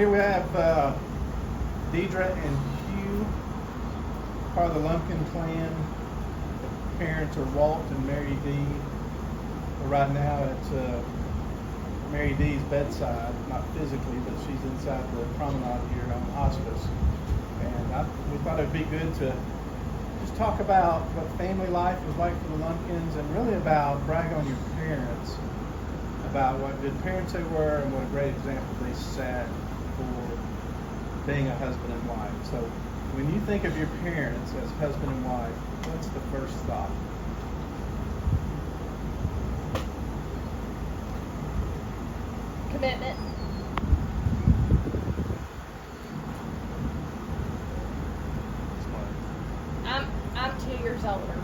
Here we have Deedra and Hugh, part of the Lumpkin clan. Parents are Walt and Mary D. We're right now at Mary D's bedside, not physically, but she's inside the promenade here on hospice. And we thought it would be good to just talk about what family life was like for the Lumpkins, and really about brag on your parents, about what good parents they were and what a great example they set for being a husband and wife. So when you think of your parents as husband and wife, what's the first thought? Commitment. I'm 2 years older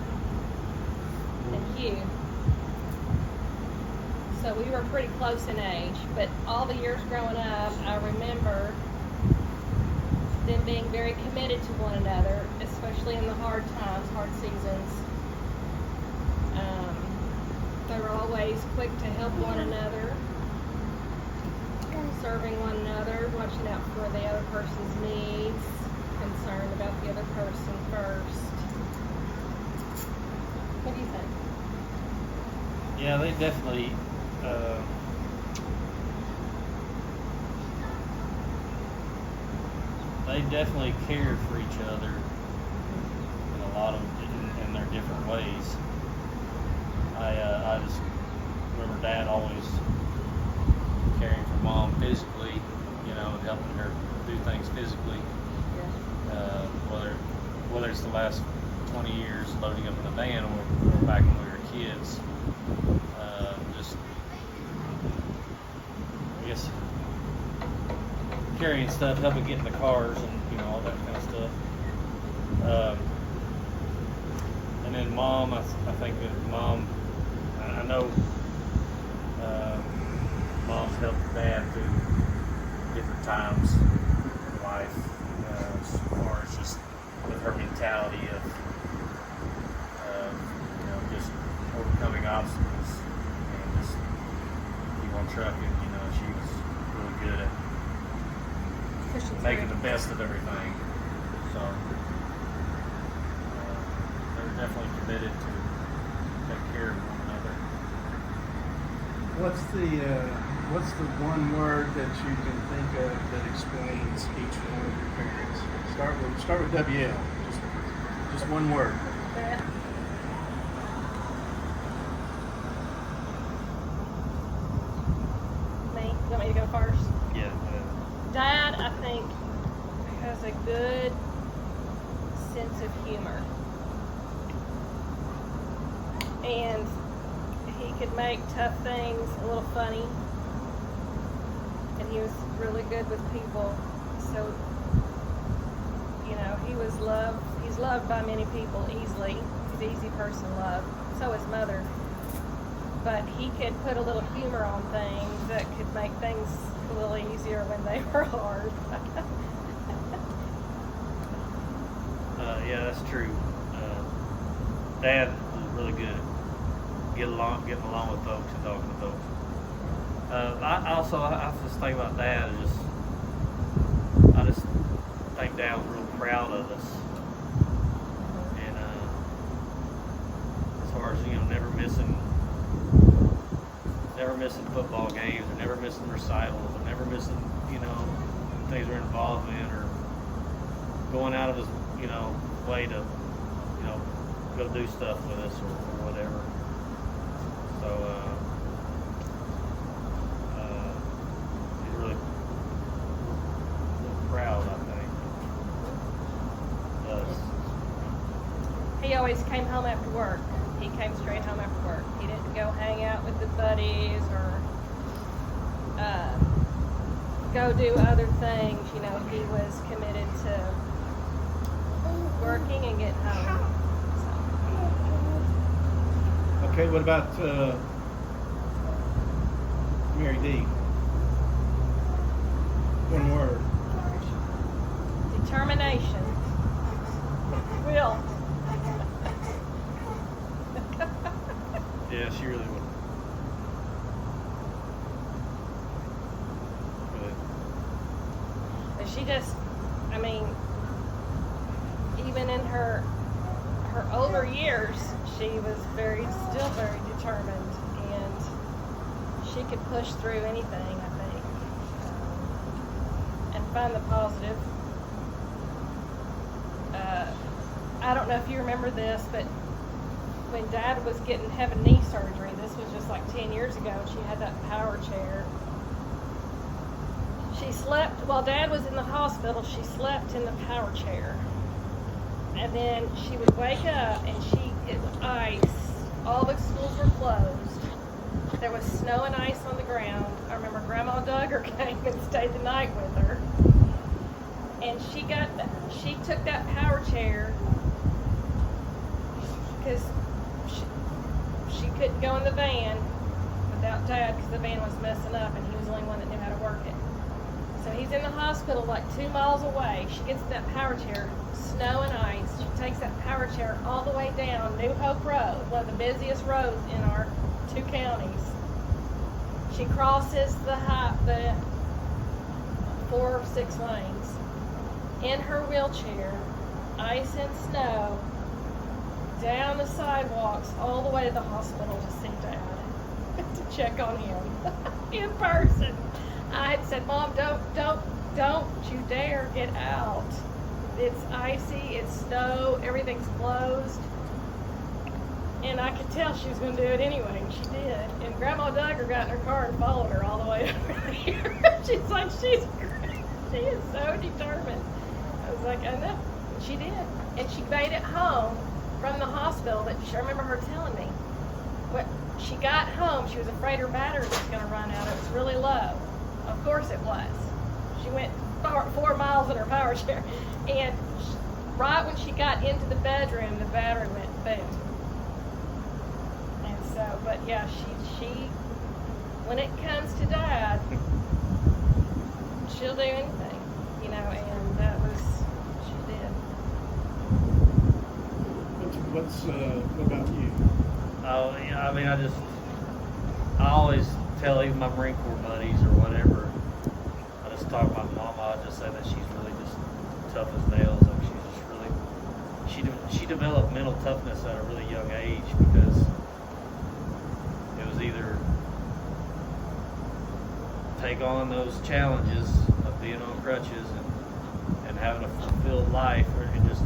than Hugh, so we were pretty close in age. But all the years growing up, I remember them being very committed to one another, especially in the hard times, hard seasons. They were always quick to help one another, serving one another, watching out for the other person's needs, concerned about the other person first. What do you think? Yeah, they definitely cared for each other in a lot of in their different ways. I just remember Dad always caring for Mom physically, and helping her do things physically. Yeah. Whether it's the last 20 years loading up in the van or back when we were kids, just I guess carrying stuff, helping get in the cars, and all that kind of stuff. And then Mom, I think that Mom, I know Mom's helped Dad through different times in life, as far as just with her mentality of just overcoming obstacles and just keep on trucking. She was really good at making the best of everything. So they were definitely committed to take care of one another. What's the one word that you can think of that explains each one of your parents? Start with WL. Just one word. Me? You want me to go first? Yeah. Dad, I think, has a good sense of humor. And he could make tough things a little funny. And he was really good with people. So, he's loved by many people easily. He's an easy person to love. So is Mother. But he could put a little humor on things that could make things a little easier when they were hard. Yeah, that's true. Dad was really good at getting along with folks and talking to folks. I just think about Dad. I just think Dad was real proud of us, and as far as never missing football games, or never missing recitals, or never missing things we're involved in, or going out of his way to go do stuff with us or whatever. So he's really proud, I think. He always came home after work. He came straight home after work. He didn't go hang out with the buddies or go do other things. He was committed to working and getting home. Okay, what about Mary D? One word. Determination. Will. Yeah, she really would. Good. And she just, I mean, even in her older years, she was still very determined, and she could push through anything, I think, and find the positive. I don't know if you remember this, but when Dad was having knee surgery, this was just like 10 years ago, she had that power chair. She slept, while Dad was in the hospital, she slept in the power chair. And then she would wake up and it was ice. All the schools were closed. There was snow and ice on the ground. I remember Grandma Duggar came and stayed the night with her. And she took that power chair because she couldn't go in the van without Dad because the van was messing up and he was the only one that knew how to work it. So he's in the hospital like 2 miles away. She gets that power chair, snow and ice. She takes that power chair all the way down New Hope Road, one of the busiest roads in our 2 counties. She crosses the 4 or 6 lanes in her wheelchair, ice and snow, down the sidewalks all the way to the hospital to see Dad, to check on him in person. I had said, Mom, don't you dare get out. It's icy, it's snow, everything's closed. And I could tell she was going to do it anyway, and she did. And Grandma Duggar got in her car and followed her all the way over here. She's like, she's great. She is so determined. I was like, I know. And she did. And she made it home from the hospital, but I remember her telling me, when she got home, she was afraid her battery was going to run out. It was really low. Of course it was. She went 4 miles in her power chair. And right when she got into the bedroom, the battery went boom. And so, but yeah, she when it comes to Dad, she'll do anything, you know, and that was, she did. What about you? Oh, yeah, I mean, I always tell even my Marine Corps buddies or whatever, I just talk about Mama, I just say that she's really just tough as nails. Like she's just really, she developed mental toughness at a really young age because it was either take on those challenges of being on crutches and having a fulfilled life, or you just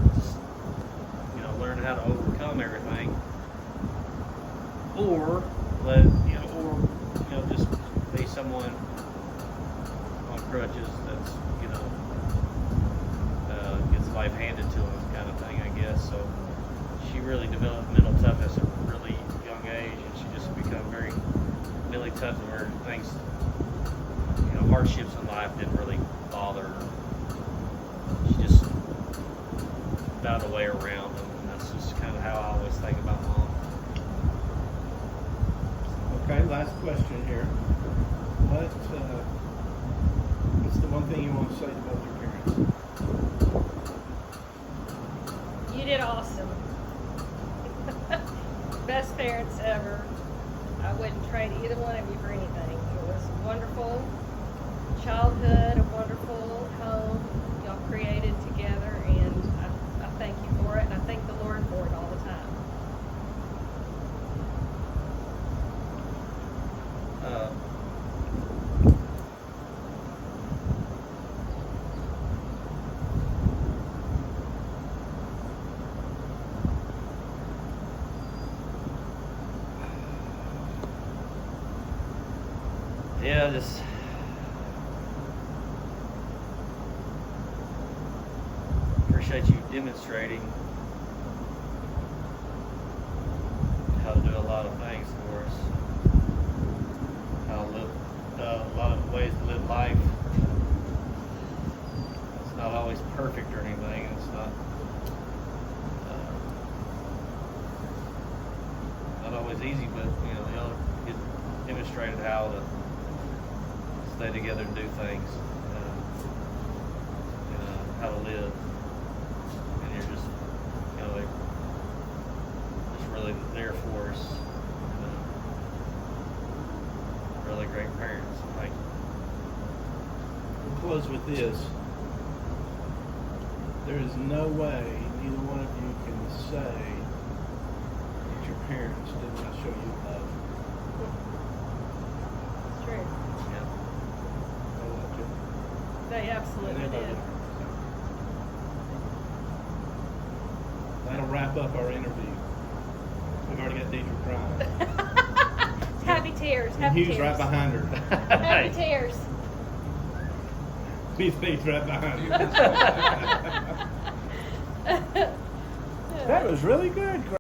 you know, learn how to overcome everything, or just be someone on crutches that's, you know, gets life handed to them kind of thing, I guess. So she really developed mental toughness at a really young age, and she just become very mentally tough to where things, you know, hardships in life didn't really bother her. She just found a way around them, and that's just kind of how I always think about Mom. Okay, last question here. What's the one thing you want to say to both your parents? You did awesome. Best parents ever. I wouldn't trade either one of you for anything. It was a wonderful childhood, a wonderful home y'all created together, and I thank you for it, and I thank the Lord for it all the time. Yeah, just appreciate you demonstrating how to do a lot of things for us, how to live, a lot of ways to live life. It's not always perfect or anything. It's not always easy, but you know, you demonstrated how to stay together and do things, how to live, and you're just, you know, just really there for us. Really great parents. Thank you. We'll close with this. There is no way neither one of you can say that your parents did not show you love. It's true. Yeah. They loved you. They absolutely And they did. loved you. That'll wrap up our interview. We've already got Deedra crying. Happy tears. And Happy Hugh's tears. right behind her. Happy tears. He's right behind you. That was really good.